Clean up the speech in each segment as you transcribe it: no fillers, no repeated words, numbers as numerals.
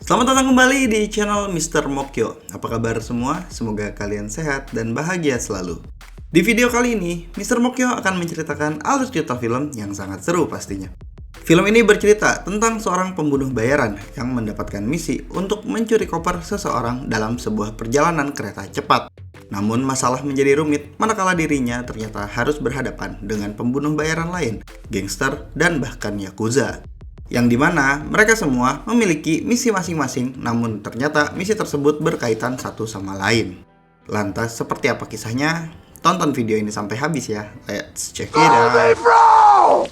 Selamat datang kembali di channel Mr. Mokyo. Apa kabar semua? Semoga kalian sehat dan bahagia selalu. Di video kali ini, Mr. Mokyo akan menceritakan alur cerita film yang sangat seru pastinya. Film ini bercerita tentang seorang pembunuh bayaran yang mendapatkan misi untuk mencuri koper seseorang dalam sebuah perjalanan kereta cepat. Namun masalah menjadi rumit manakala dirinya ternyata harus berhadapan dengan pembunuh bayaran lain, gangster, dan bahkan yakuza. Yang dimana mereka semua memiliki misi masing-masing, namun ternyata misi tersebut berkaitan satu sama lain. Lantas seperti apa kisahnya? Tonton video ini sampai habis ya. Let's check it out.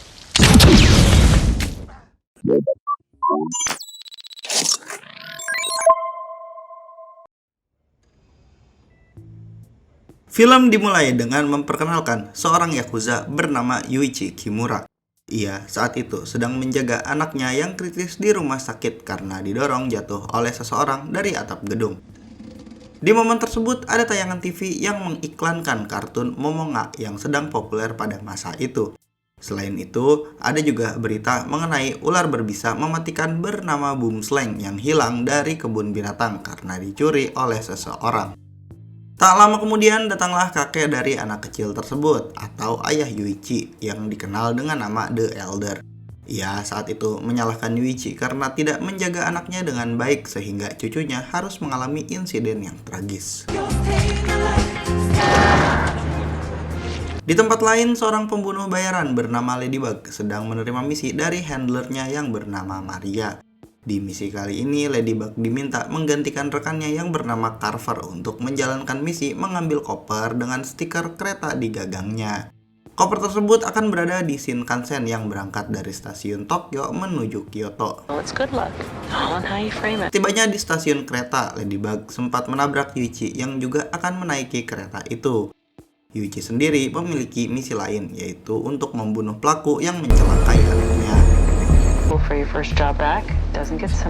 Film dimulai dengan memperkenalkan seorang yakuza bernama Yuichi Kimura. Ia saat itu sedang menjaga anaknya yang kritis di rumah sakit karena didorong jatuh oleh seseorang dari atap gedung. Di momen tersebut ada tayangan TV yang mengiklankan kartun Momonga yang sedang populer pada masa itu. Selain itu, ada juga berita mengenai ular berbisa mematikan bernama Boomslang yang hilang dari kebun binatang karena dicuri oleh seseorang. Tak lama kemudian datanglah kakek dari anak kecil tersebut atau ayah Yuichi yang dikenal dengan nama The Elder. Ia saat itu menyalahkan Yuichi karena tidak menjaga anaknya dengan baik sehingga cucunya harus mengalami insiden yang tragis. Di tempat lain, seorang pembunuh bayaran bernama Ladybug sedang menerima misi dari handlernya yang bernama Maria. Di misi kali ini, Ladybug diminta menggantikan rekannya yang bernama Carver untuk menjalankan misi mengambil koper dengan stiker kereta di gagangnya. Koper tersebut akan berada di Shinkansen yang berangkat dari stasiun Tokyo menuju Kyoto. Tibanya di stasiun kereta, Ladybug sempat menabrak Yuichi yang juga akan menaiki kereta itu. Yuichi sendiri memiliki misi lain, yaitu untuk membunuh pelaku yang mencelakai anaknya.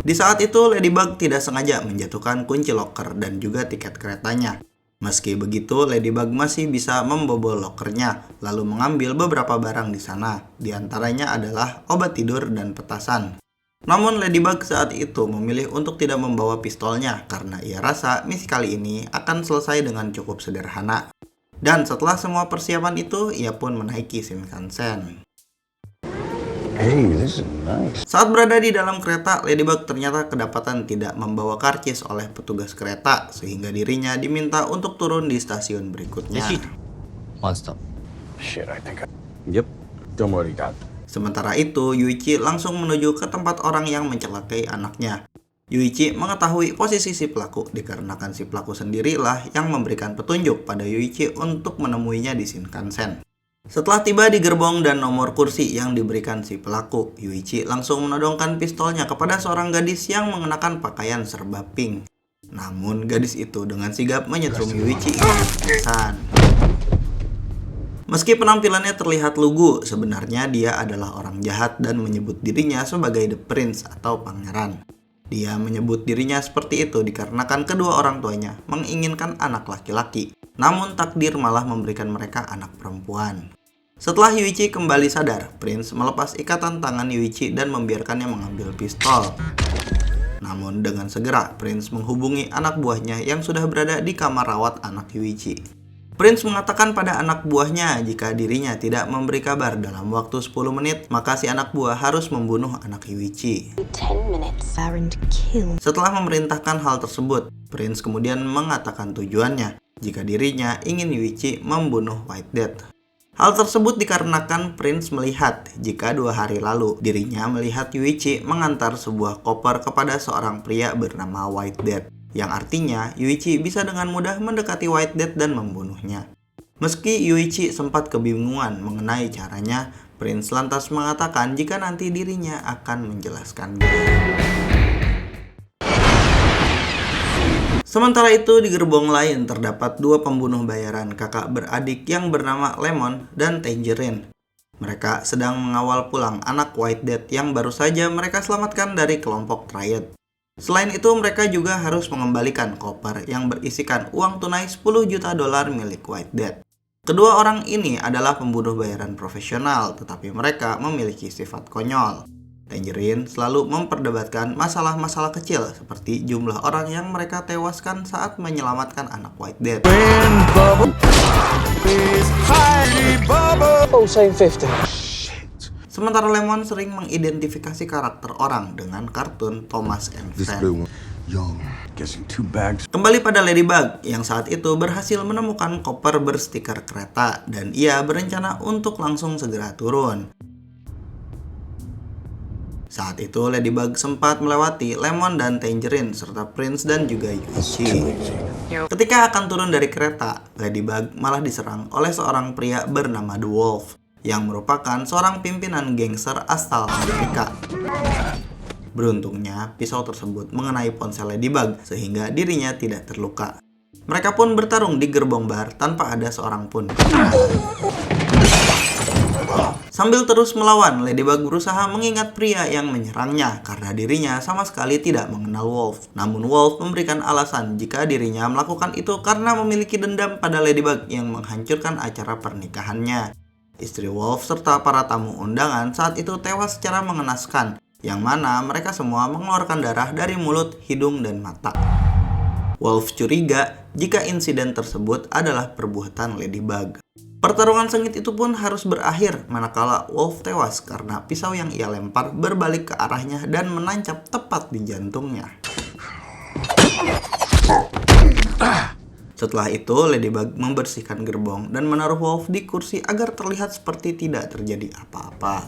Di saat itu, Ladybug tidak sengaja menjatuhkan kunci loker dan juga tiket keretanya. Meski begitu, Ladybug masih bisa membobol lokernya, lalu mengambil beberapa barang di sana. Di antaranya adalah obat tidur dan petasan. Namun Ladybug saat itu memilih untuk tidak membawa pistolnya karena ia rasa misi kali ini akan selesai dengan cukup sederhana. Dan setelah semua persiapan itu, ia pun menaiki Shinkansen. Hey, this is nice. Saat berada di dalam kereta, Ladybug ternyata kedapatan tidak membawa karcis oleh petugas kereta, sehingga dirinya diminta untuk turun di stasiun berikutnya. One stop. Shit, I think Yep. Don't worry, Dad. Sementara itu, Yuichi langsung menuju ke tempat orang yang mencelakai anaknya. Yuichi mengetahui posisi si pelaku dikarenakan si pelaku sendirilah yang memberikan petunjuk pada Yuichi untuk menemuinya di Shinkansen. Setelah tiba di gerbong dan nomor kursi yang diberikan si pelaku, Yuichi langsung menodongkan pistolnya kepada seorang gadis yang mengenakan pakaian serba pink. Namun gadis itu dengan sigap menyetrum Yuichi yang pingsan. Meski penampilannya terlihat lugu, sebenarnya dia adalah orang jahat dan menyebut dirinya sebagai The Prince atau pangeran. Dia menyebut dirinya seperti itu dikarenakan kedua orang tuanya menginginkan anak laki-laki, namun takdir malah memberikan mereka anak perempuan. Setelah Yuichi kembali sadar, Prince melepas ikatan tangan Yuichi dan membiarkannya mengambil pistol. Namun dengan segera, Prince menghubungi anak buahnya yang sudah berada di kamar rawat anak Yuichi. Prince mengatakan pada anak buahnya jika dirinya tidak memberi kabar dalam waktu 10 menit, maka si anak buah harus membunuh anak Yuichi. Setelah memerintahkan hal tersebut, Prince kemudian mengatakan tujuannya jika dirinya ingin Yuichi membunuh White Death. Hal tersebut dikarenakan Prince melihat jika 2 hari lalu dirinya melihat Yuichi mengantar sebuah koper kepada seorang pria bernama White Death, yang artinya Yuichi bisa dengan mudah mendekati White Death dan membunuhnya. Meski Yuichi sempat kebingungan mengenai caranya, Prince lantas mengatakan jika nanti dirinya akan menjelaskannya. Sementara itu di gerbong lain terdapat 2 pembunuh bayaran kakak beradik yang bernama Lemon dan Tangerine. Mereka sedang mengawal pulang anak White Death yang baru saja mereka selamatkan dari kelompok Triad. Selain itu, mereka juga harus mengembalikan koper yang berisikan uang tunai $10 juta milik White Death. Kedua orang ini adalah pembunuh bayaran profesional, tetapi mereka memiliki sifat konyol. Tangerine selalu memperdebatkan masalah-masalah kecil seperti jumlah orang yang mereka tewaskan saat menyelamatkan anak White Death. Sementara Lemon sering mengidentifikasi karakter orang dengan kartun Thomas and Friends. Guessing 2 bags. Kembali pada Ladybug yang saat itu berhasil menemukan koper berstiker kereta dan ia berencana untuk langsung segera turun. Saat itu Ladybug sempat melewati Lemon dan Tangerine serta Prince dan juga Yuichi. Ketika akan turun dari kereta, Ladybug malah diserang oleh seorang pria bernama The Wolf yang merupakan seorang pimpinan gangster asal Amerika. Beruntungnya, pisau tersebut mengenai ponsel Ladybug sehingga dirinya tidak terluka. Mereka pun bertarung di gerbong bar tanpa ada seorang pun. Sambil terus melawan, Ladybug berusaha mengingat pria yang menyerangnya karena dirinya sama sekali tidak mengenal Wolf. Namun Wolf memberikan alasan jika dirinya melakukan itu karena memiliki dendam pada Ladybug yang menghancurkan acara pernikahannya. Istri Wolf serta para tamu undangan saat itu tewas secara mengenaskan, yang mana mereka semua mengeluarkan darah dari mulut, hidung, dan mata. Wolf curiga jika insiden tersebut adalah perbuatan Ladybug. Pertarungan sengit itu pun harus berakhir manakala Wolf tewas karena pisau yang ia lempar berbalik ke arahnya dan menancap tepat di jantungnya. Setelah itu, Ladybug membersihkan gerbong dan menaruh Wolf di kursi agar terlihat seperti tidak terjadi apa-apa.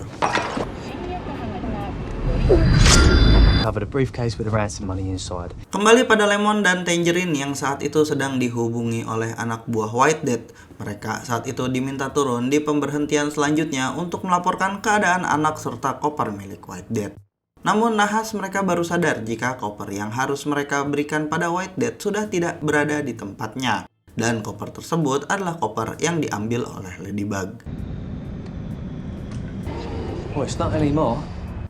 Covered a briefcase with the ransom money inside. Kembali pada Lemon dan Tangerine yang saat itu sedang dihubungi oleh anak buah White Death. Mereka saat itu diminta turun di pemberhentian selanjutnya untuk melaporkan keadaan anak serta koper milik White Death. Namun nahas mereka baru sadar jika koper yang harus mereka berikan pada White Death sudah tidak berada di tempatnya. Dan koper tersebut adalah koper yang diambil oleh Ladybug. Well, it's not anymore.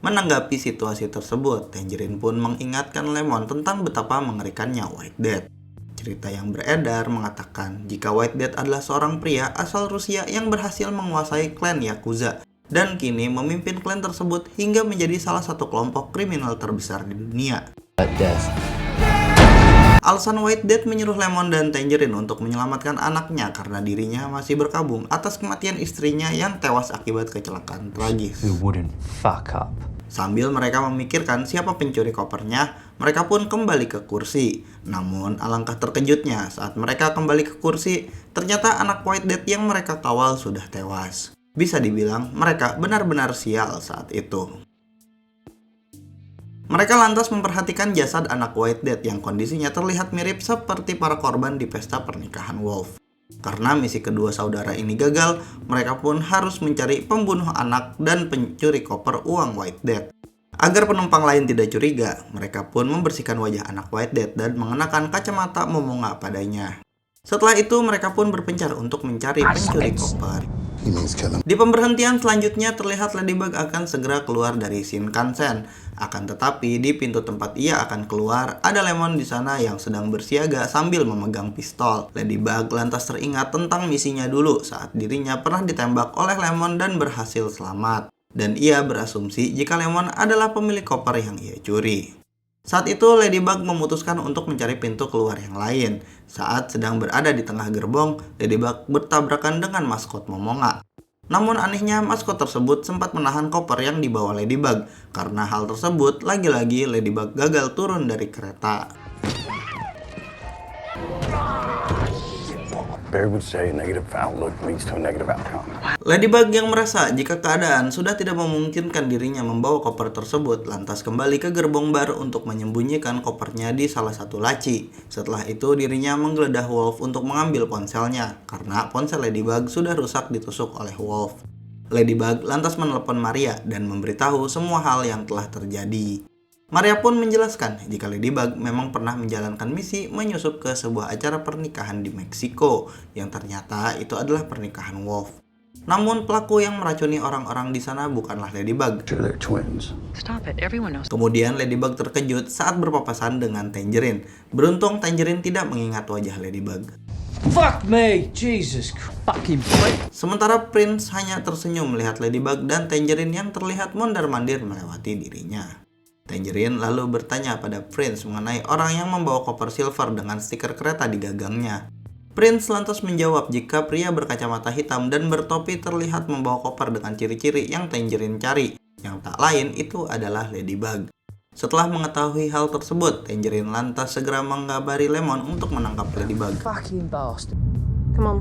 Menanggapi situasi tersebut, Tangerine pun mengingatkan Lemon tentang betapa mengerikannya White Death. Cerita yang beredar mengatakan jika White Death adalah seorang pria asal Rusia yang berhasil menguasai klan Yakuza dan kini memimpin klan tersebut hingga menjadi salah satu kelompok kriminal terbesar di dunia. Alasan White Death menyuruh Lemon dan Tangerine untuk menyelamatkan anaknya karena dirinya masih berkabung atas kematian istrinya yang tewas akibat kecelakaan tragis. Who wouldn't fuck up? Sambil mereka memikirkan siapa pencuri kopernya, mereka pun kembali ke kursi. Namun alangkah terkejutnya saat mereka kembali ke kursi, ternyata anak White Death yang mereka kawal sudah tewas. Bisa dibilang mereka benar-benar sial saat itu. Mereka lantas memperhatikan jasad anak White Death yang kondisinya terlihat mirip seperti para korban di pesta pernikahan Wolf. Karena misi kedua saudara ini gagal, mereka pun harus mencari pembunuh anak dan pencuri koper uang White Death. Agar penumpang lain tidak curiga, mereka pun membersihkan wajah anak White Death dan mengenakan kacamata memonga padanya. Setelah itu, mereka pun berpencar untuk mencari pencuri koper. Di pemberhentian selanjutnya terlihat Ladybug akan segera keluar dari Shinkansen. Akan tetapi di pintu tempat ia akan keluar ada Lemon di sana yang sedang bersiaga sambil memegang pistol. Ladybug lantas teringat tentang misinya dulu saat dirinya pernah ditembak oleh Lemon dan berhasil selamat. Dan ia berasumsi jika Lemon adalah pemilik koper yang ia curi. Saat itu Ladybug memutuskan untuk mencari pintu keluar yang lain. Saat sedang berada di tengah gerbong, Ladybug bertabrakan dengan maskot Momonga. Namun anehnya maskot tersebut sempat menahan koper yang dibawa Ladybug. Karena hal tersebut, lagi-lagi Ladybug gagal turun dari kereta. Barry would say a negative outlook leads to a negative outcome. Ladybug yang merasa jika keadaan sudah tidak memungkinkan dirinya membawa koper tersebut, lantas kembali ke gerbong bar untuk menyembunyikan kopernya di salah satu laci. Setelah itu dirinya menggeledah Wolf untuk mengambil ponselnya, karena ponsel Ladybug sudah rusak ditusuk oleh Wolf. Ladybug lantas menelepon Maria dan memberitahu semua hal yang telah terjadi. Maria pun menjelaskan jika Ladybug memang pernah menjalankan misi menyusup ke sebuah acara pernikahan di Meksiko yang ternyata itu adalah pernikahan Wolf. Namun pelaku yang meracuni orang-orang di sana bukanlah Ladybug. They're twins. Stop it, everyone knows. Kemudian Ladybug terkejut saat berpapasan dengan Tangerine. Beruntung Tangerine tidak mengingat wajah Ladybug. Fuck me, Jesus. Fucking prick. Sementara Prince hanya tersenyum melihat Ladybug dan Tangerine yang terlihat mondar-mandir melewati dirinya. Tangerine lalu bertanya pada Prince mengenai orang yang membawa koper silver dengan stiker kereta di gagangnya. Prince lantas menjawab jika pria berkacamata hitam dan bertopi terlihat membawa koper dengan ciri-ciri yang Tangerine cari, yang tak lain itu adalah Ladybug. Setelah mengetahui hal tersebut, Tangerine lantas segera mengabari Lemon untuk menangkap Ladybug. Fucking bastard. Come on.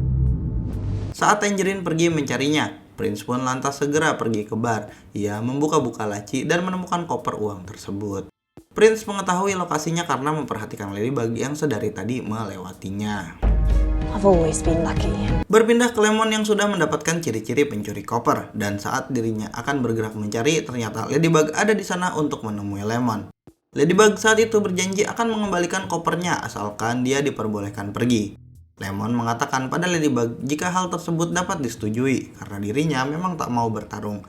Saat Tangerine pergi mencarinya, Prince pun lantas segera pergi ke bar. Ia membuka-buka laci dan menemukan koper uang tersebut. Prince mengetahui lokasinya karena memperhatikan Ladybug yang sedari tadi melewatinya. I've always been lucky. Berpindah ke Lemon yang sudah mendapatkan ciri-ciri pencuri koper, dan saat dirinya akan bergerak mencari, ternyata Ladybug ada di sana untuk menemui Lemon. Ladybug saat itu berjanji akan mengembalikan kopernya asalkan dia diperbolehkan pergi. Lemon mengatakan pada Ladybug jika hal tersebut dapat disetujui karena dirinya memang tak mau bertarung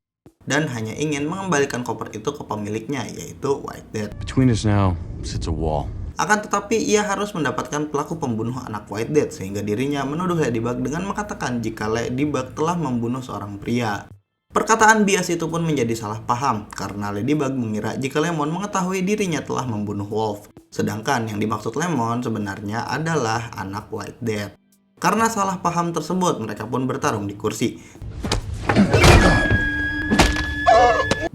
dan hanya ingin mengembalikan koper itu ke pemiliknya, yaitu White Death. Between us now sits a wall. Akan tetapi ia harus mendapatkan pelaku pembunuh anak White Death sehingga dirinya menuduh Ladybug dengan mengatakan jika Ladybug telah membunuh seorang pria. Perkataan bias itu pun menjadi salah paham karena Ladybug mengira jika Lemon mengetahui dirinya telah membunuh Wolf. Sedangkan yang dimaksud Lemon sebenarnya adalah anak White Death. Karena salah paham tersebut, mereka pun bertarung di kursi.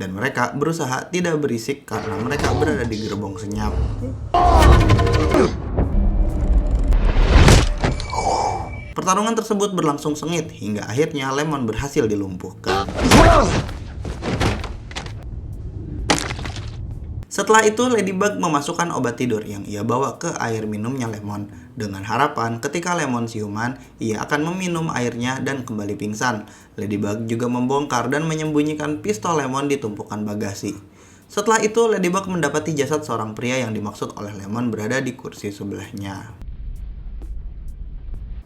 Dan mereka berusaha tidak berisik karena mereka berada di gerbong senyap. Pertarungan tersebut berlangsung sengit hingga akhirnya Lemon berhasil dilumpuhkan. Setelah itu Ladybug memasukkan obat tidur yang ia bawa ke air minumnya Lemon dengan harapan ketika Lemon siuman ia akan meminum airnya dan kembali pingsan. Ladybug juga membongkar dan menyembunyikan pistol Lemon di tumpukan bagasi. Setelah itu Ladybug mendapati jasad seorang pria yang dimaksud oleh Lemon berada di kursi sebelahnya.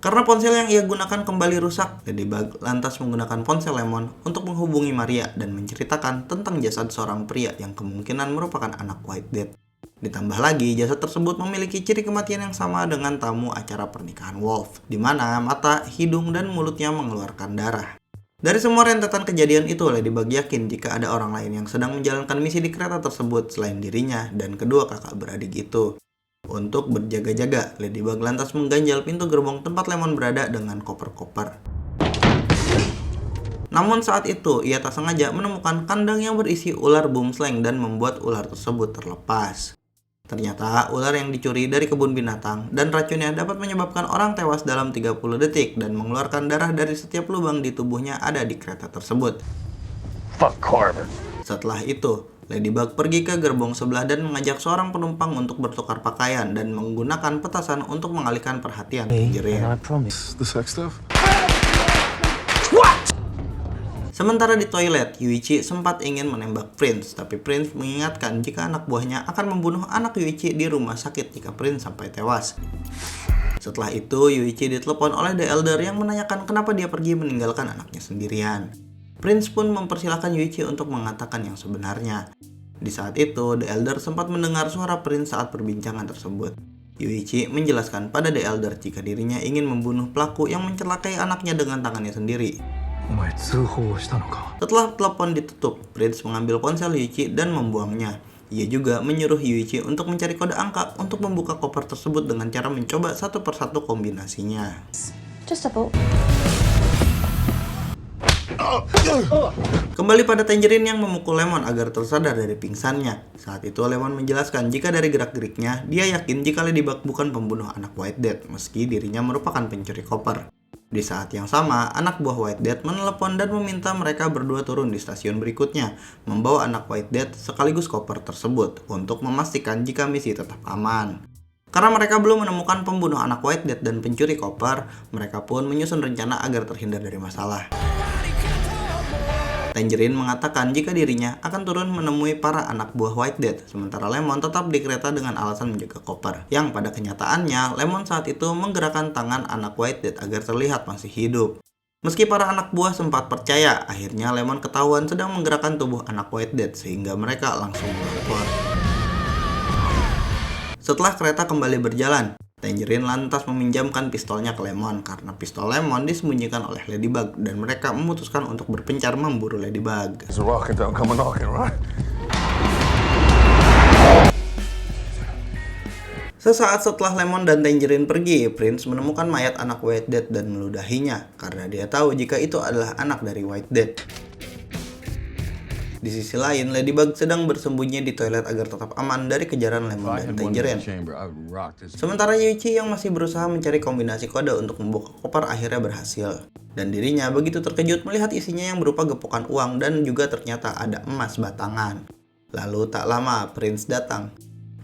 Karena ponsel yang ia gunakan kembali rusak, Ladybug lantas menggunakan ponsel Lemon untuk menghubungi Maria dan menceritakan tentang jasad seorang pria yang kemungkinan merupakan anak White Death. Ditambah lagi, jasad tersebut memiliki ciri kematian yang sama dengan tamu acara pernikahan Wolf, di mana mata, hidung, dan mulutnya mengeluarkan darah. Dari semua rentetan kejadian itu, Ladybug yakin jika ada orang lain yang sedang menjalankan misi di kereta tersebut selain dirinya dan kedua kakak beradik itu. Untuk berjaga-jaga, Ladybug lantas mengganjal pintu gerbong tempat Lemon berada dengan koper-koper. Namun saat itu, ia tak sengaja menemukan kandang yang berisi ular boomslang dan membuat ular tersebut terlepas. Ternyata, ular yang dicuri dari kebun binatang dan racunnya dapat menyebabkan orang tewas dalam 30 detik dan mengeluarkan darah dari setiap lubang di tubuhnya ada di kereta tersebut. Fuck Carver. Setelah itu, Ladybug pergi ke gerbong sebelah dan mengajak seorang penumpang untuk bertukar pakaian dan menggunakan petasan untuk mengalihkan perhatian And Tangerine. I promise. The sex stuff? Sementara di toilet, Yuichi sempat ingin menembak Prince, tapi Prince mengingatkan jika anak buahnya akan membunuh anak Yuichi di rumah sakit jika Prince sampai tewas. Setelah itu, Yuichi ditelepon oleh The Elder yang menanyakan kenapa dia pergi meninggalkan anaknya sendirian. Prince pun mempersilahkan Yuichi untuk mengatakan yang sebenarnya. Di saat itu, The Elder sempat mendengar suara Prince saat perbincangan tersebut. Yuichi menjelaskan pada The Elder jika dirinya ingin membunuh pelaku yang mencelakai anaknya dengan tangannya sendiri. Setelah telepon ditutup, Prince mengambil ponsel Yuichi dan membuangnya. Ia juga menyuruh Yuichi untuk mencari kode angka untuk membuka koper tersebut dengan cara mencoba satu persatu kombinasinya. Just a thought. Kembali pada Tangerine yang memukul Lemon agar tersadar dari pingsannya. Saat itu Lemon menjelaskan jika dari gerak-geriknya, dia yakin jika Ladybug bukan pembunuh anak White Death meski dirinya merupakan pencuri koper. Di saat yang sama, anak buah White Death menelepon dan meminta mereka berdua turun di stasiun berikutnya, membawa anak White Death sekaligus koper tersebut untuk memastikan jika misi tetap aman. Karena mereka belum menemukan pembunuh anak White Death dan pencuri koper, mereka pun menyusun rencana agar terhindar dari masalah. Tangerine mengatakan jika dirinya akan turun menemui para anak buah White Death, sementara Lemon tetap di kereta dengan alasan menjaga koper. Yang pada kenyataannya, Lemon saat itu menggerakkan tangan anak White Death agar terlihat masih hidup. Meski para anak buah sempat percaya, akhirnya Lemon ketahuan sedang menggerakkan tubuh anak White Death sehingga mereka langsung melapor. Setelah kereta kembali berjalan, Tangerine lantas meminjamkan pistolnya ke Lemon karena pistol Lemon disembunyikan oleh Ladybug dan mereka memutuskan untuk berpencar memburu Ladybug. It's a rockin', don't come a knockin', right? Sesaat setelah Lemon dan Tangerine pergi, Prince menemukan mayat anak White Death dan meludahinya karena dia tahu jika itu adalah anak dari White Death. Di sisi lain, Ladybug sedang bersembunyi di toilet agar tetap aman dari kejaran Lemon dan Tangerine. Sementara Yuichi yang masih berusaha mencari kombinasi kode untuk membuka koper akhirnya berhasil. Dan dirinya begitu terkejut melihat isinya yang berupa gepokan uang dan juga ternyata ada emas batangan. Lalu tak lama Prince datang.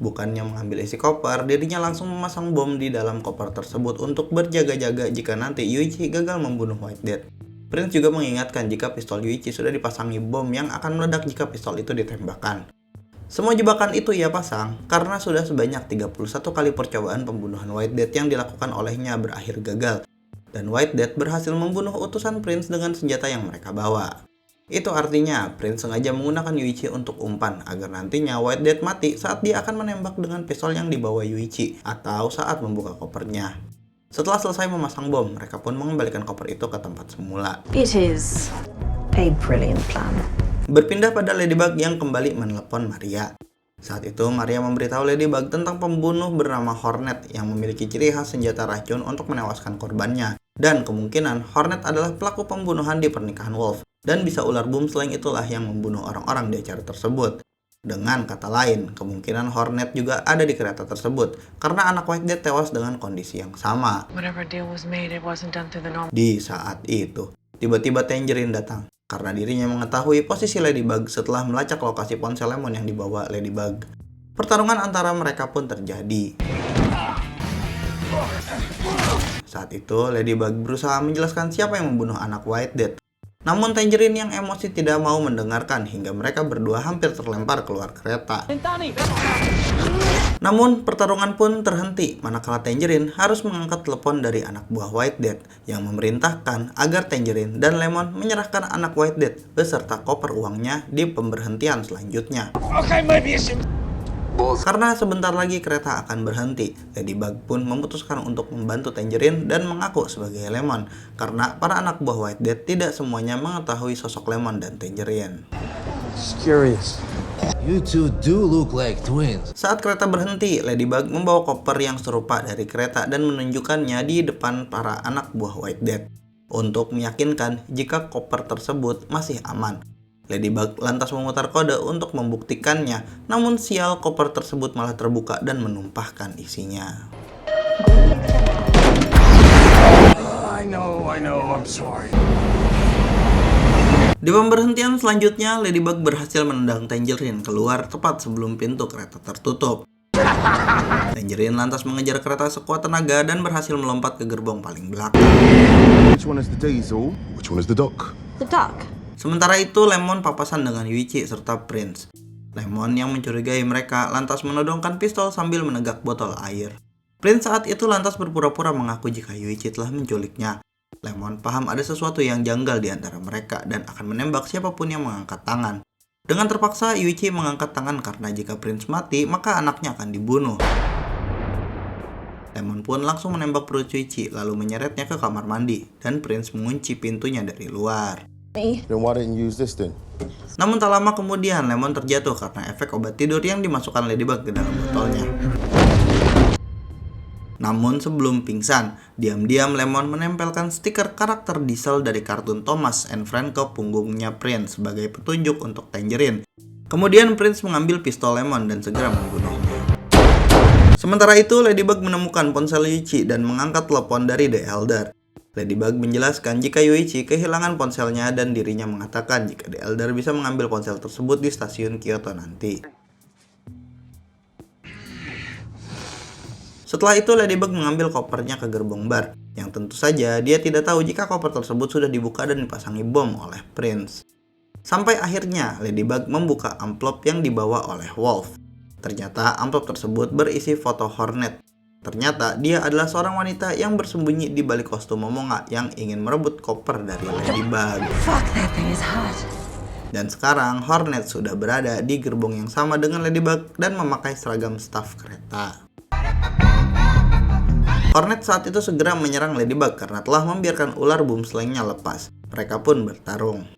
Bukannya mengambil isi koper, dirinya langsung memasang bom di dalam koper tersebut untuk berjaga-jaga jika nanti Yuichi gagal membunuh White Death. Prince juga mengingatkan jika pistol Yuichi sudah dipasangi bom yang akan meledak jika pistol itu ditembakkan. Semua jebakan itu ia pasang karena sudah sebanyak 31 kali percobaan pembunuhan White Death yang dilakukan olehnya berakhir gagal. Dan White Death berhasil membunuh utusan Prince dengan senjata yang mereka bawa. Itu artinya Prince sengaja menggunakan Yuichi untuk umpan agar nantinya White Death mati saat dia akan menembak dengan pistol yang dibawa Yuichi atau saat membuka kopernya. Setelah selesai memasang bom, mereka pun mengembalikan koper itu ke tempat semula. It is a brilliant plan. Berpindah pada Ladybug yang kembali menelepon Maria. Saat itu, Maria memberitahu Ladybug tentang pembunuh bernama Hornet yang memiliki ciri khas senjata racun untuk menewaskan korbannya. Dan kemungkinan Hornet adalah pelaku pembunuhan di pernikahan Wolf. Dan bisa ular boom slang itulah yang membunuh orang-orang di acara tersebut. Dengan kata lain, kemungkinan Hornet juga ada di kereta tersebut karena anak White Death tewas dengan kondisi yang sama. Di saat itu, tiba-tiba Tangerine datang karena dirinya mengetahui posisi Ladybug setelah melacak lokasi ponsel Lemon yang dibawa Ladybug. Pertarungan antara mereka pun terjadi. Saat itu, Ladybug berusaha menjelaskan siapa yang membunuh anak White Death. Namun Tangerine yang emosi tidak mau mendengarkan hingga mereka berdua hampir terlempar keluar kereta. Namun pertarungan pun terhenti manakala Tangerine harus mengangkat telepon dari anak buah White Death yang memerintahkan agar Tangerine dan Lemon menyerahkan anak White Death beserta koper uangnya di pemberhentian selanjutnya. Karena sebentar lagi kereta akan berhenti, Ladybug pun memutuskan untuk membantu Tangerine dan mengaku sebagai Lemon karena para anak buah White Death tidak semuanya mengetahui sosok Lemon dan Tangerine. It's curious. You two do look like twins. Saat kereta berhenti, Ladybug membawa koper yang serupa dari kereta dan menunjukkannya di depan para anak buah White Death untuk meyakinkan jika koper tersebut masih aman. Ladybug lantas memutar kode untuk membuktikannya, namun sial koper tersebut malah terbuka dan menumpahkan isinya. I know, I'm sorry. Di pemberhentian selanjutnya, Ladybug berhasil menendang Tangerine keluar tepat sebelum pintu kereta tertutup. Tangerine lantas mengejar kereta sekuat tenaga dan berhasil melompat ke gerbong paling belakang. Which one is the diesel? Which one is the dock? The duck. Sementara itu, Lemon papasan dengan Yuichi serta Prince. Lemon yang mencurigai mereka lantas menodongkan pistol sambil menegak botol air. Prince saat itu lantas berpura-pura mengaku jika Yuichi telah menculiknya. Lemon paham ada sesuatu yang janggal di antara mereka dan akan menembak siapapun yang mengangkat tangan. Dengan terpaksa, Yuichi mengangkat tangan karena jika Prince mati, maka anaknya akan dibunuh. Lemon pun langsung menembak perut Yuichi lalu menyeretnya ke kamar mandi dan Prince mengunci pintunya dari luar. Then why didn't you use this then? Namun tak lama kemudian Lemon terjatuh karena efek obat tidur yang dimasukkan Ladybug ke dalam botolnya. Namun sebelum pingsan, diam-diam Lemon menempelkan stiker karakter Diesel dari kartun Thomas and Friends ke punggungnya Prince sebagai petunjuk untuk Tangerine. Kemudian Prince mengambil pistol Lemon dan segera membunuhnya. Sementara itu, Ladybug menemukan ponsel Yuichi dan mengangkat telepon dari The Elder. Ladybug menjelaskan jika Yuichi kehilangan ponselnya dan dirinya mengatakan jika The Elder bisa mengambil ponsel tersebut di stasiun Kyoto nanti. Setelah itu, Ladybug mengambil kopernya ke gerbong bar, yang tentu saja dia tidak tahu jika koper tersebut sudah dibuka dan dipasangi bom oleh Prince. Sampai akhirnya, Ladybug membuka amplop yang dibawa oleh Wolf. Ternyata amplop tersebut berisi foto Hornet. Ternyata dia adalah seorang wanita yang bersembunyi di balik kostum Momonga yang ingin merebut koper dari Ladybug. Fuck, that thing is hot. Dan sekarang Hornet sudah berada di gerbong yang sama dengan Ladybug dan memakai seragam staf kereta. Hornet saat itu segera menyerang Ladybug karena telah membiarkan ular boomslangnya lepas. Mereka pun bertarung.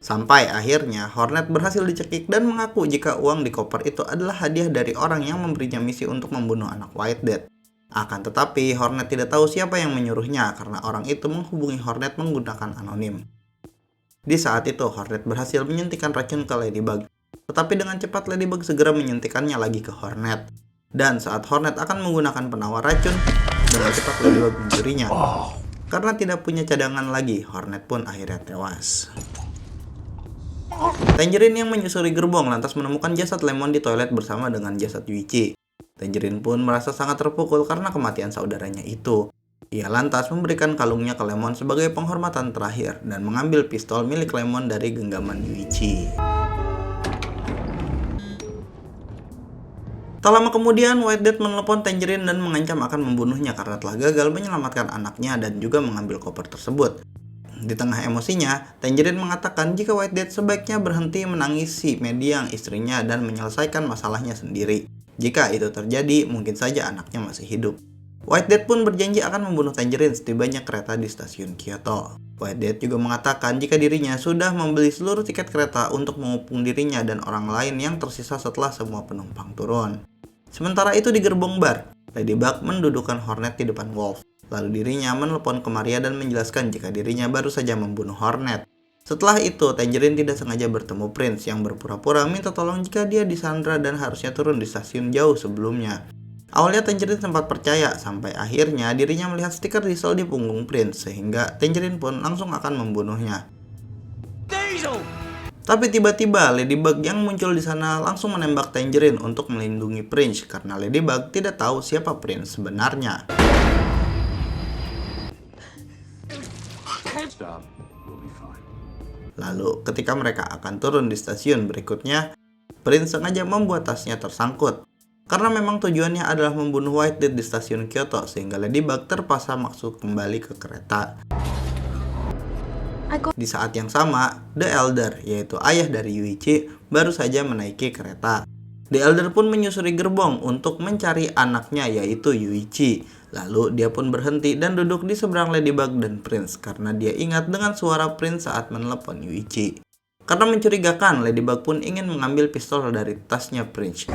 Sampai akhirnya Hornet berhasil dicekik dan mengaku jika uang di koper itu adalah hadiah dari orang yang memberinya misi untuk membunuh anak White Death. Akan tetapi Hornet tidak tahu siapa yang menyuruhnya karena orang itu menghubungi Hornet menggunakan anonim. Di saat itu Hornet berhasil menyuntikkan racun ke Ladybug. Tetapi dengan cepat Ladybug segera menyuntikkannya lagi ke Hornet. Dan saat Hornet akan menggunakan penawar racun, dengan cepat Ladybug mencurinya. Karena tidak punya cadangan lagi, Hornet pun akhirnya tewas. Tangerine yang menyusuri gerbong lantas menemukan jasad Lemon di toilet bersama dengan jasad Yuichi. Tangerine pun merasa sangat terpukul karena kematian saudaranya itu. Ia lantas memberikan kalungnya ke Lemon sebagai penghormatan terakhir dan mengambil pistol milik Lemon dari genggaman Yuichi. Tak lama kemudian, White Death menelepon Tangerine dan mengancam akan membunuhnya karena telah gagal menyelamatkan anaknya dan juga mengambil koper tersebut. Di tengah emosinya, Tangerine mengatakan jika White Death sebaiknya berhenti menangisi Mediang istrinya dan menyelesaikan masalahnya sendiri. Jika itu terjadi, mungkin saja anaknya masih hidup. White Death pun berjanji akan membunuh Tangerine setibanya kereta di stasiun Kyoto. White Death juga mengatakan jika dirinya sudah membeli seluruh tiket kereta untuk mengupung dirinya dan orang lain yang tersisa setelah semua penumpang turun. Sementara itu di gerbong bar, Ladybug mendudukkan Hornet di depan Wolf. Lalu dirinya menelepon ke Maria dan menjelaskan jika dirinya baru saja membunuh Hornet. Setelah itu, Tangerine tidak sengaja bertemu Prince yang berpura-pura minta tolong jika dia disandra dan harusnya turun di stasiun jauh sebelumnya. Awalnya Tangerine sempat percaya, sampai akhirnya dirinya melihat stiker Diesel di punggung Prince, sehingga Tangerine pun langsung akan membunuhnya. Tapi tiba-tiba Ladybug yang muncul di sana langsung menembak Tangerine untuk melindungi Prince karena Ladybug tidak tahu siapa Prince sebenarnya. Lalu ketika mereka akan turun di stasiun berikutnya, Prince sengaja membuat tasnya tersangkut. Karena memang tujuannya adalah membunuh White Death di stasiun Kyoto sehingga Ladybug terpaksa masuk kembali ke kereta. Di saat yang sama, The Elder, yaitu ayah dari Yuichi, baru saja menaiki kereta. The Elder pun menyusuri gerbong untuk mencari anaknya yaitu Yuichi. Lalu dia pun berhenti dan duduk di seberang Ladybug dan Prince karena dia ingat dengan suara Prince saat menelepon Yuichi. Karena mencurigakan, Ladybug pun ingin mengambil pistol dari tasnya Prince.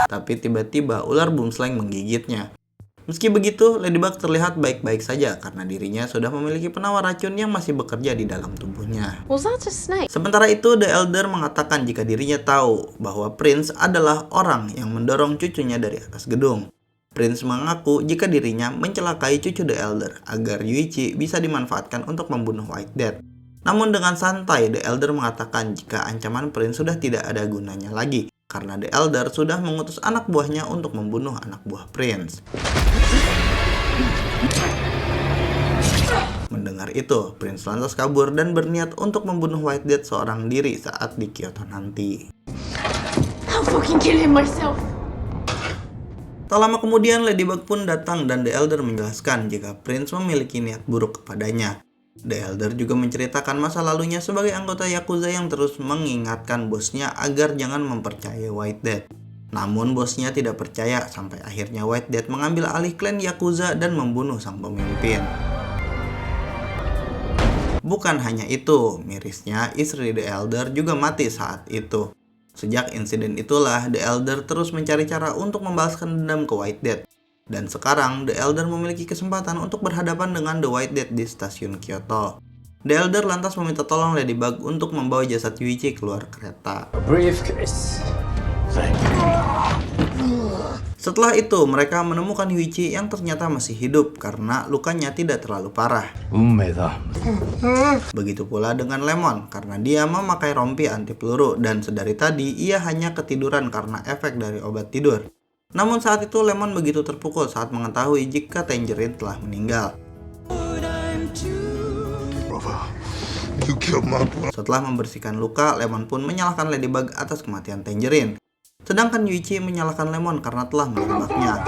Tapi tiba-tiba ular boomslang menggigitnya. Meski begitu, Ladybug terlihat baik-baik saja karena dirinya sudah memiliki penawar racun yang masih bekerja di dalam tubuhnya. Sementara itu, The Elder mengatakan jika dirinya tahu bahwa Prince adalah orang yang mendorong cucunya dari atas gedung. Prince mengaku jika dirinya mencelakai cucu The Elder agar Yuichi bisa dimanfaatkan untuk membunuh White Death. Namun dengan santai, The Elder mengatakan jika ancaman Prince sudah tidak ada gunanya lagi karena The Elder sudah mengutus anak buahnya untuk membunuh anak buah Prince. Mendengar itu, Prince lantas kabur dan berniat untuk membunuh White Death seorang diri saat di Kyoto nanti. I'll fucking kill him myself. Tak lama kemudian Ladybug pun datang dan The Elder menjelaskan jika Prince memiliki niat buruk kepadanya. The Elder juga menceritakan masa lalunya sebagai anggota Yakuza yang terus mengingatkan bosnya agar jangan mempercayai White Death. Namun bosnya tidak percaya sampai akhirnya White Death mengambil alih klan Yakuza dan membunuh sang pemimpin. Bukan hanya itu, mirisnya istri The Elder juga mati saat itu. Sejak insiden itulah, The Elder terus mencari cara untuk membalaskan dendam ke White Death. Dan sekarang, The Elder memiliki kesempatan untuk berhadapan dengan The White Death di stasiun Kyoto. The Elder lantas meminta tolong Ladybug untuk membawa jasad Yuichi keluar kereta. Briefcase. Setelah itu, mereka menemukan Yuichi yang ternyata masih hidup karena lukanya tidak terlalu parah. Begitu pula dengan Lemon karena dia memakai rompi anti peluru dan sedari tadi ia hanya ketiduran karena efek dari obat tidur. Namun saat itu Lemon begitu terpukul saat mengetahui jika Tangerine telah meninggal. Setelah membersihkan luka, Lemon pun menyalahkan Ladybug atas kematian Tangerine. Sedangkan Yuichi menyalahkan Lemon karena telah menembaknya.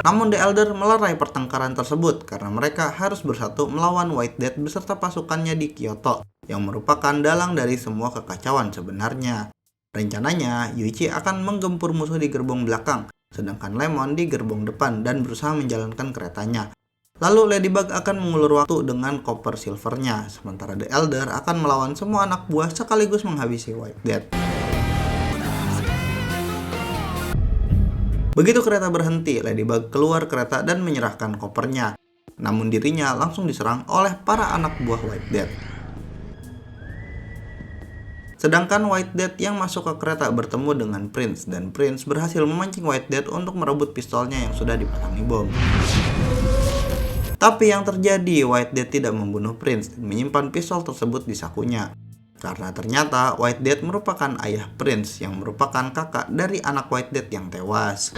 Namun The Elder melerai pertengkaran tersebut karena mereka harus bersatu melawan White Death beserta pasukannya di Kyoto yang merupakan dalang dari semua kekacauan sebenarnya. Rencananya, Yuichi akan menggempur musuh di gerbong belakang sedangkan Lemon di gerbong depan dan berusaha menjalankan keretanya. Lalu Ladybug akan mengulur waktu dengan koper silvernya, sementara The Elder akan melawan semua anak buah sekaligus menghabisi White Death. Begitu kereta berhenti, Ladybug keluar kereta dan menyerahkan kopernya. Namun dirinya langsung diserang oleh para anak buah White Death. Sedangkan White Death yang masuk ke kereta bertemu dengan Prince, dan Prince berhasil memancing White Death untuk merebut pistolnya yang sudah dipasangi bom. Tapi yang terjadi, White Death tidak membunuh Prince dan menyimpan pistol tersebut di sakunya. Karena ternyata White Death merupakan ayah Prince yang merupakan kakak dari anak White Death yang tewas.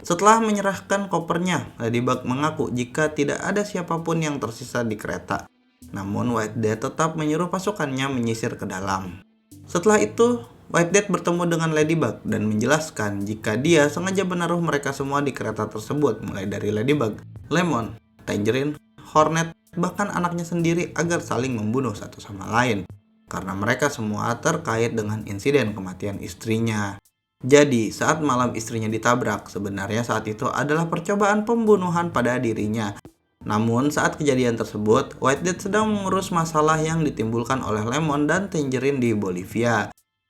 Setelah menyerahkan kopernya, Ladybug mengaku jika tidak ada siapapun yang tersisa di kereta. Namun White Death tetap menyuruh pasukannya menyisir ke dalam. Setelah itu, White Death bertemu dengan Ladybug dan menjelaskan jika dia sengaja menaruh mereka semua di kereta tersebut, mulai dari Ladybug, Lemon, Tangerine, Hornet, bahkan anaknya sendiri agar saling membunuh satu sama lain. Karena mereka semua terkait dengan insiden kematian istrinya. Jadi, saat malam istrinya ditabrak, sebenarnya saat itu adalah percobaan pembunuhan pada dirinya. Namun, saat kejadian tersebut, White Death sedang mengurus masalah yang ditimbulkan oleh Lemon dan Tangerine di Bolivia.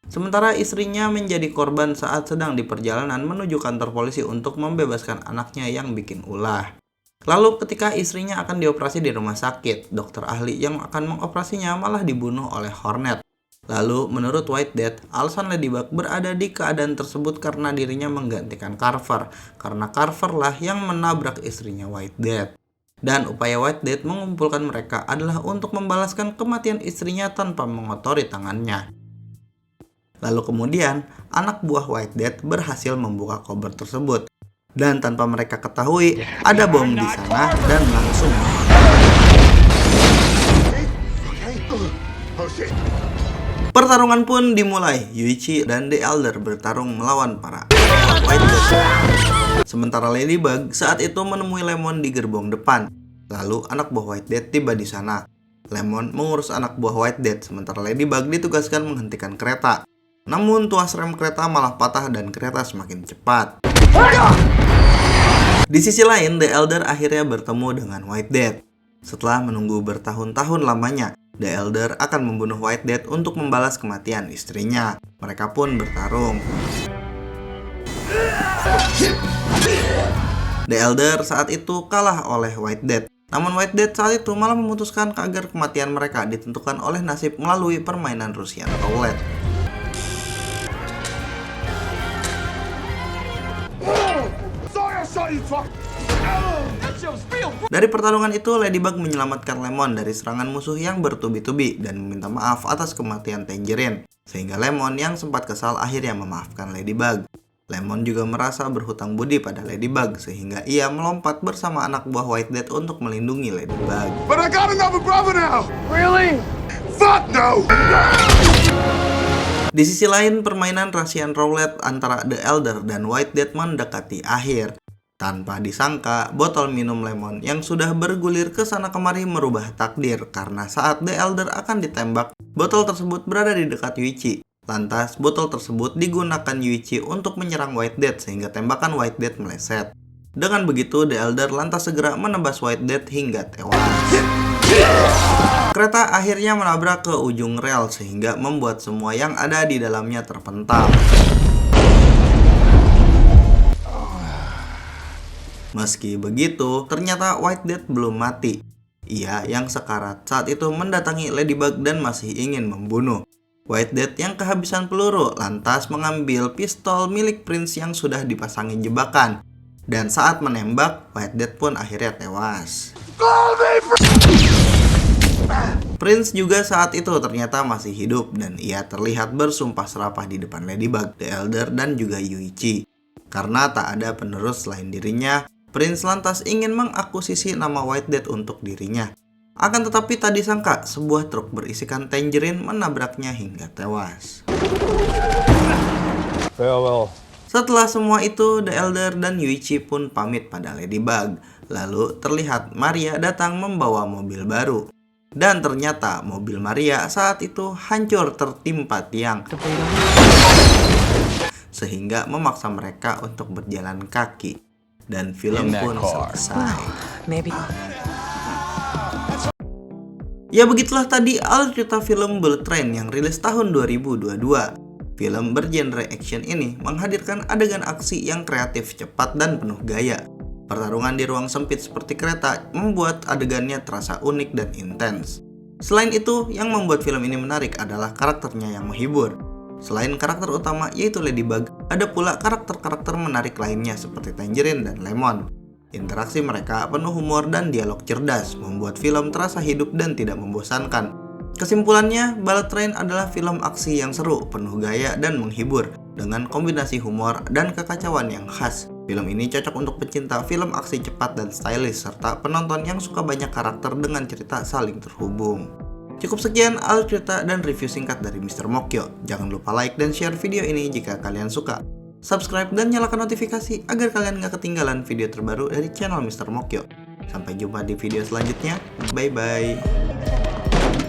Sementara istrinya menjadi korban saat sedang di perjalanan menuju kantor polisi untuk membebaskan anaknya yang bikin ulah. Lalu ketika istrinya akan dioperasi di rumah sakit, dokter ahli yang akan mengoperasinya malah dibunuh oleh Hornet. Lalu menurut White Death, alasan Ladybug berada di keadaan tersebut karena dirinya menggantikan Carver, karena Carver lah yang menabrak istrinya White Death. Dan upaya White Death mengumpulkan mereka adalah untuk membalaskan kematian istrinya tanpa mengotori tangannya. Lalu kemudian, anak buah White Death berhasil membuka koper tersebut. Dan tanpa mereka ketahui, ada bom di sana dan langsung. Pertarungan pun dimulai. Yuichi dan The Elder bertarung melawan para White Death. Sementara Ladybug saat itu menemui Lemon di gerbong depan. Lalu anak buah White Death tiba di sana. Lemon mengurus anak buah White Death, sementara Ladybug ditugaskan menghentikan kereta. Namun tuas rem kereta malah patah dan kereta semakin cepat. Di sisi lain, The Elder akhirnya bertemu dengan White Death. Setelah menunggu bertahun-tahun lamanya, The Elder akan membunuh White Death untuk membalas kematian istrinya. Mereka pun bertarung. The Elder saat itu kalah oleh White Death. Namun White Death saat itu malah memutuskan agar kematian mereka ditentukan oleh nasib melalui permainan Russian Roulette. Dari pertarungan itu, Ladybug menyelamatkan Lemon dari serangan musuh yang bertubi-tubi dan meminta maaf atas kematian Tangerine, sehingga Lemon yang sempat kesal akhirnya memaafkan Ladybug. Lemon juga merasa berhutang budi pada Ladybug, sehingga ia melompat bersama anak buah White Death untuk melindungi Ladybug. But I got another brother now! Really? Fuck no! Di sisi lain, permainan Russian Roulette antara The Elder dan White Death mendekati akhir. Tanpa disangka, botol minum Lemon yang sudah bergulir ke sana kemari merubah takdir karena saat The Elder akan ditembak, botol tersebut berada di dekat Yuichi. Lantas, botol tersebut digunakan Yuichi untuk menyerang White Death sehingga tembakan White Death meleset. Dengan begitu, The Elder lantas segera menebas White Death hingga tewas. Kereta akhirnya menabrak ke ujung rel sehingga membuat semua yang ada di dalamnya terpental. Meski begitu, ternyata White Death belum mati. Ia yang sekarat saat itu mendatangi Ladybug dan masih ingin membunuh. White Death yang kehabisan peluru lantas mengambil pistol milik Prince yang sudah dipasangi jebakan. Dan saat menembak, White Death pun akhirnya tewas. Prince juga saat itu ternyata masih hidup dan ia terlihat bersumpah serapah di depan Ladybug, The Elder, dan juga Yuichi. Karena tak ada penerus selain dirinya, Prince lantas ingin mengakuisisi nama White Death untuk dirinya. Akan tetapi tak disangka, sebuah truk berisikan Tangerine menabraknya hingga tewas. Farewell. Setelah semua itu, The Elder dan Yuichi pun pamit pada Ladybug. Lalu terlihat Maria datang membawa mobil baru. Dan ternyata mobil Maria saat itu hancur tertimpa tiang. sehingga memaksa mereka untuk berjalan kaki. Dan film In that pun car. selesai. Maybe. Ya begitulah tadi alur cerita film Bullet Train yang rilis tahun 2022. Film bergenre action ini menghadirkan adegan aksi yang kreatif, cepat, dan penuh gaya. Pertarungan di ruang sempit seperti kereta membuat adegannya terasa unik dan intens. Selain itu, yang membuat film ini menarik adalah karakternya yang menghibur. Selain karakter utama yaitu Ladybug, ada pula karakter-karakter menarik lainnya seperti Tangerine dan Lemon. Interaksi mereka penuh humor dan dialog cerdas, membuat film terasa hidup dan tidak membosankan. Kesimpulannya, Bullet Train adalah film aksi yang seru, penuh gaya, dan menghibur, dengan kombinasi humor dan kekacauan yang khas. Film ini cocok untuk pecinta film aksi cepat dan stylish, serta penonton yang suka banyak karakter dengan cerita saling terhubung. Cukup sekian alur cerita dan review singkat dari Mr. Mokyo. Jangan lupa like dan share video ini jika kalian suka. Subscribe dan nyalakan notifikasi agar kalian gak ketinggalan video terbaru dari channel Mr. Mokyo. Sampai jumpa di video selanjutnya. Bye bye.